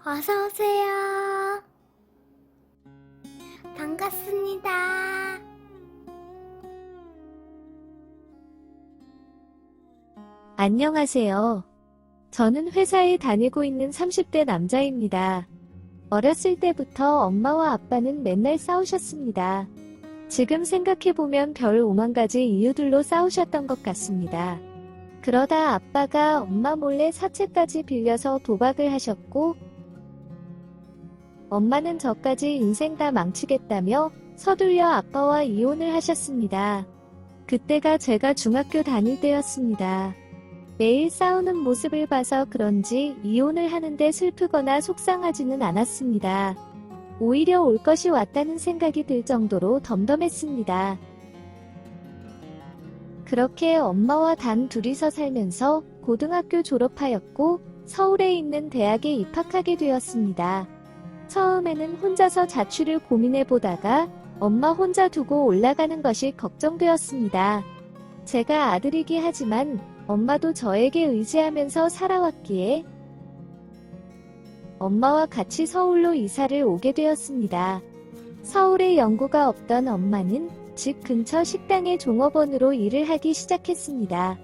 어서오세요. 반갑습니다. 안녕하세요. 저는 회사에 다니고 있는 30대 남자입니다. 어렸을 때부터 엄마와 아빠는 맨날 싸우셨습니다. 지금 생각해보면 별 5만 가지 이유들로 싸우셨던 것 같습니다. 그러다 아빠가 엄마 몰래 사채까지 빌려서 도박을 하셨고, 엄마는 저까지 인생 다 망치겠다며 서둘려 아빠와 이혼을 하셨습니다. 그때가 제가 중학교 다닐 때였습니다. 매일 싸우는 모습을 봐서 그런지 이혼을 하는데 슬프거나 속상하지는 않았습니다. 오히려 올 것이 왔다는 생각이 들 정도로 덤덤했습니다. 그렇게 엄마와 단 둘이서 살면서 고등학교 졸업하였고 서울에 있는 대학에 입학하게 되었습니다. 처음에는 혼자서 자취를 고민해보다가 엄마 혼자 두고 올라가는 것이 걱정되었습니다. 제가 아들이기 하지만 엄마도 저에게 의지하면서 살아왔기에 엄마와 같이 서울로 이사를 오게 되었습니다. 서울에 연고가 없던 엄마는 집 근처 식당의 종업원으로 일을 하기 시작했습니다.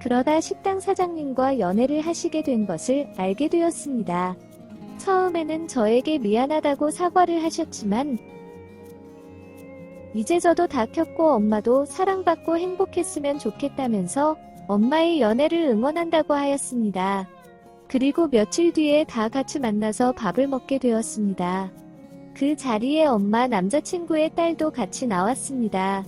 그러다 식당 사장님과 연애를 하시게 된 것을 알게 되었습니다. 처음에는 저에게 미안하다고 사과를 하셨지만 이제 저도 다 켰고 엄마도 사랑받고 행복했으면 좋겠다면서 엄마의 연애를 응원한다고 하였습니다. 그리고 며칠 뒤에 다 같이 만나서 밥을 먹게 되었습니다. 그 자리에 엄마 남자친구의 딸도 같이 나왔습니다.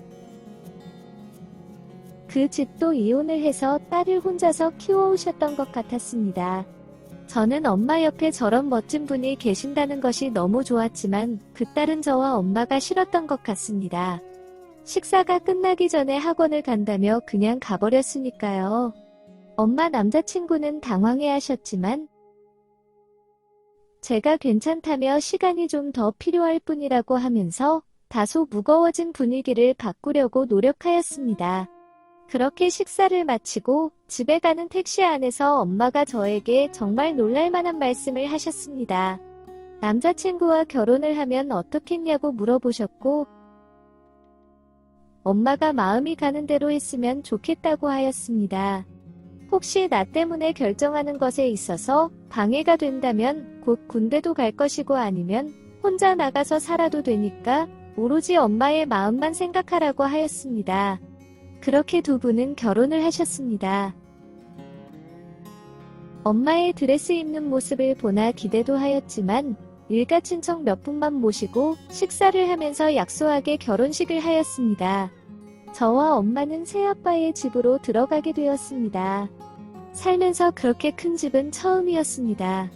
그 집도 이혼을 해서 딸을 혼자서 키워오셨던 것 같았습니다. 저는 엄마 옆에 저런 멋진 분이 계신다는 것이 너무 좋았지만 그 딸은 저와 엄마가 싫었던 것 같습니다. 식사가 끝나기 전에 학원을 간다며 그냥 가버렸으니까요. 엄마 남자친구는 당황해하셨지만 제가 괜찮다며 시간이 좀 더 필요할 뿐이라고 하면서 다소 무거워진 분위기를 바꾸려고 노력하였습니다. 그렇게 식사를 마치고 집에 가는 택시 안에서 엄마가 저에게 정말 놀랄만한 말씀을 하셨습니다. 남자친구와 결혼을 하면 어떻겠냐고 물어보셨고 엄마가 마음이 가는 대로 했으면 좋겠다고 하였습니다. 혹시 나 때문에 결정하는 것에 있어서 방해가 된다면 곧 군대도 갈 것이고 아니면 혼자 나가서 살아도 되니까 오로지 엄마의 마음만 생각하라고 하였습니다. 그렇게 두 분은 결혼을 하셨습니다. 엄마의 드레스 입는 모습을 보나 기대도 하였지만 일가 친척 몇 분만 모시고 식사를 하면서 약소하게 결혼식을 하였습니다. 저와 엄마는 새아빠의 집으로 들어가게 되었습니다. 살면서 그렇게 큰 집은 처음이었습니다.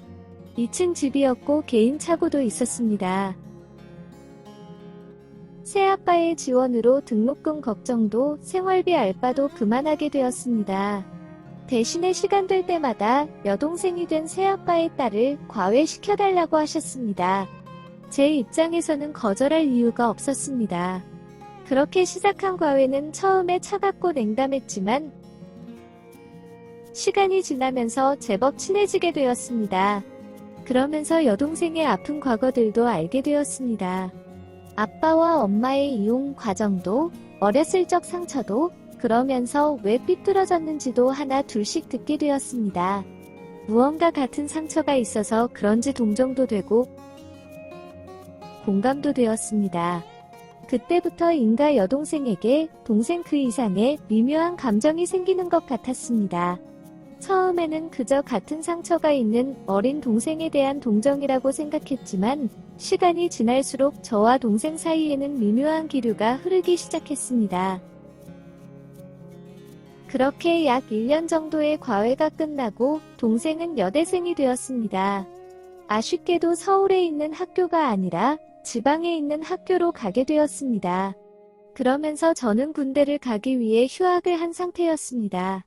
2층 집이었고 개인 차고도 있었습니다. 새아빠의 지원으로 등록금 걱정도 생활비 알바도 그만하게 되었습니다. 대신에 시간 될 때마다 여동생이 된 새아빠의 딸을 과외시켜달라고 하셨습니다. 제 입장에서는 거절할 이유가 없었습니다. 그렇게 시작한 과외는 처음에 차갑고 냉담했지만 시간이 지나면서 제법 친해지게 되었습니다. 그러면서 여동생의 아픈 과거들도 알게 되었습니다. 아빠와 엄마의 이혼 과정도, 어렸을 적 상처도, 그러면서 왜 삐뚤어졌는지도 하나 둘씩 듣게 되었습니다. 무언가 같은 상처가 있어서 그런지 동정도 되고 공감도 되었습니다. 그때부터 인가 여동생에게 동생 그 이상의 미묘한 감정이 생기는 것 같았습니다. 처음에는 그저 같은 상처가 있는 어린 동생에 대한 동정이라고 생각했지만 시간이 지날수록 저와 동생 사이에는 미묘한 기류가 흐르기 시작했습니다. 그렇게 약 1년 정도의 과외가 끝나고 동생은 여대생이 되었습니다. 아쉽게도 서울에 있는 학교가 아니라 지방에 있는 학교로 가게 되었습니다. 그러면서 저는 군대를 가기 위해 휴학을 한 상태였습니다.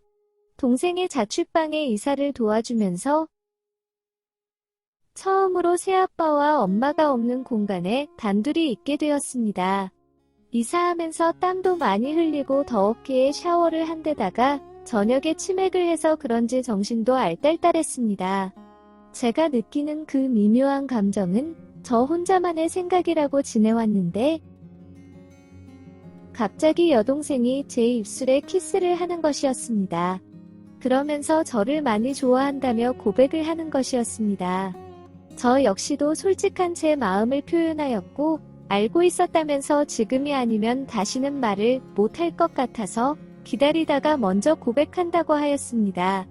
동생의 자취방에 이사를 도와주면서 처음으로 새아빠와 엄마가 없는 공간에 단둘이 있게 되었습니다. 이사하면서 땀도 많이 흘리고 더웠기에 샤워를 한 데다가 저녁에 치맥을 해서 그런지 정신도 알딸딸했습니다. 제가 느끼는 그 미묘한 감정은 저 혼자만의 생각이라고 지내왔는데 갑자기 여동생이 제 입술에 키스를 하는 것이었습니다. 그러면서 저를 많이 좋아한다며 고백을 하는 것이었습니다. 저 역시도 솔직한 제 마음을 표현하였고 알고 있었다면서 지금이 아니면 다시는 말을 못할 것 같아서 기다리다가 먼저 고백한다고 하였습니다.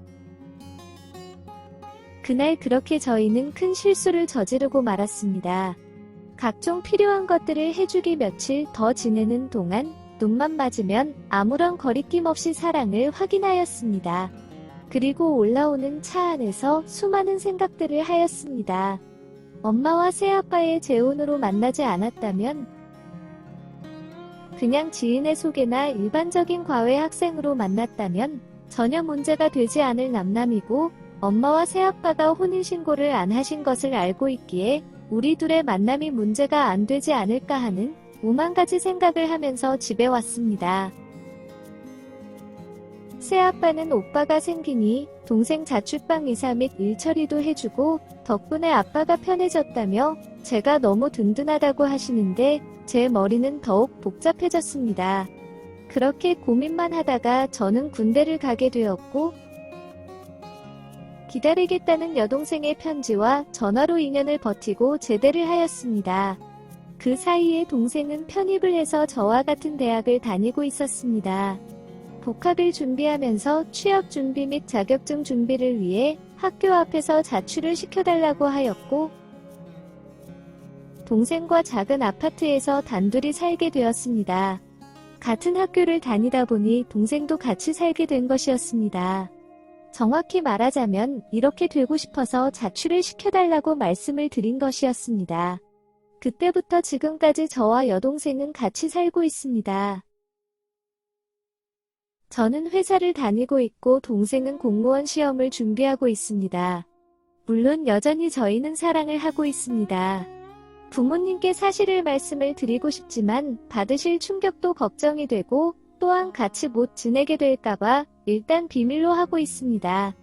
그날 그렇게 저희는 큰 실수를 저지르고 말았습니다. 각종 필요한 것들을 해주기 며칠 더 지내는 동안 눈만 맞으면 아무런 거리낌 없이 사랑을 확인하였습니다. 그리고 올라오는 차 안에서 수많은 생각들을 하였습니다. 엄마와 새아빠의 재혼으로 만나지 않았다면 그냥 지인의 소개나 일반적인 과외 학생으로 만났다면 전혀 문제가 되지 않을 남남이고 엄마와 새아빠가 혼인신고를 안 하신 것을 알고 있기에 우리 둘의 만남이 문제가 안 되지 않을까 하는 오만 가지 생각을 하면서 집에 왔습니다. 새아빠는 오빠가 생기니 동생 자취방 이사 및 일처리도 해주고 덕분에 아빠가 편해졌다며 제가 너무 든든하다고 하시는데 제 머리는 더욱 복잡해졌습니다. 그렇게 고민만 하다가 저는 군대를 가게 되었고 기다리겠다는 여동생의 편지와 전화로 2년을 버티고 제대를 하였습니다. 그 사이에 동생은 편입을 해서 저와 같은 대학을 다니고 있었습니다. 복학을 준비하면서 취업 준비 및 자격증 준비를 위해 학교 앞에서 자취를 시켜달라고 하였고 동생과 작은 아파트에서 단둘이 살게 되었습니다. 같은 학교를 다니다 보니 동생도 같이 살게 된 것이었습니다. 정확히 말하자면 이렇게 되고 싶어서 자취를 시켜달라고 말씀을 드린 것이었습니다. 그때부터 지금까지 저와 여동생은 같이 살고 있습니다. 저는 회사를 다니고 있고 동생은 공무원 시험을 준비하고 있습니다. 물론 여전히 저희는 사랑을 하고 있습니다. 부모님께 사실을 말씀을 드리고 싶지만 받으실 충격도 걱정이 되고 또한 같이 못 지내게 될까봐 일단 비밀로 하고 있습니다.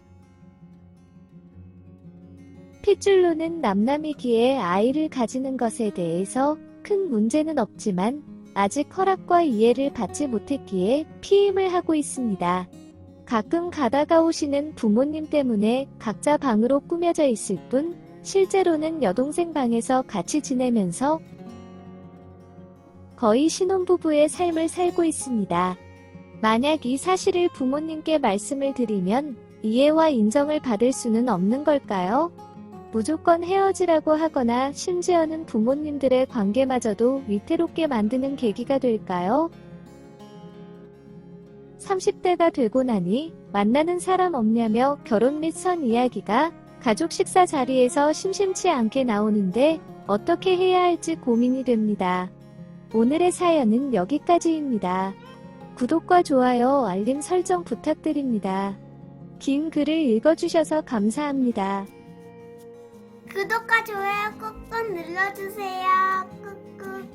핏줄로는 남남이기에 아이를 가지는 것에 대해서 큰 문제는 없지만 아직 허락과 이해를 받지 못했기에 피임을 하고 있습니다. 가끔 가다가 오시는 부모님 때문에 각자 방으로 꾸며져 있을 뿐 실제로는 여동생 방에서 같이 지내면서 거의 신혼부부의 삶을 살고 있습니다. 만약 이 사실을 부모님께 말씀을 드리면 이해와 인정을 받을 수는 없는 걸까요? 무조건 헤어지라고 하거나 심지어는 부모님들의 관계마저도 위태롭게 만드는 계기가 될까요? 30대가 되고 나니 만나는 사람 없냐며 결혼 및 선 이야기가 가족 식사 자리에서 심심치 않게 나오는데 어떻게 해야 할지 고민이 됩니다. 오늘의 사연은 여기까지입니다. 구독과 좋아요, 알림 설정 부탁드립니다. 긴 글을 읽어주셔서 감사합니다. 구독과 좋아요 꾹꾹 눌러주세요. 꾹꾹.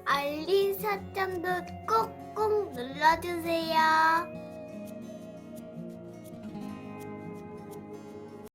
알림 설정도 꾹꾹 눌러주세요.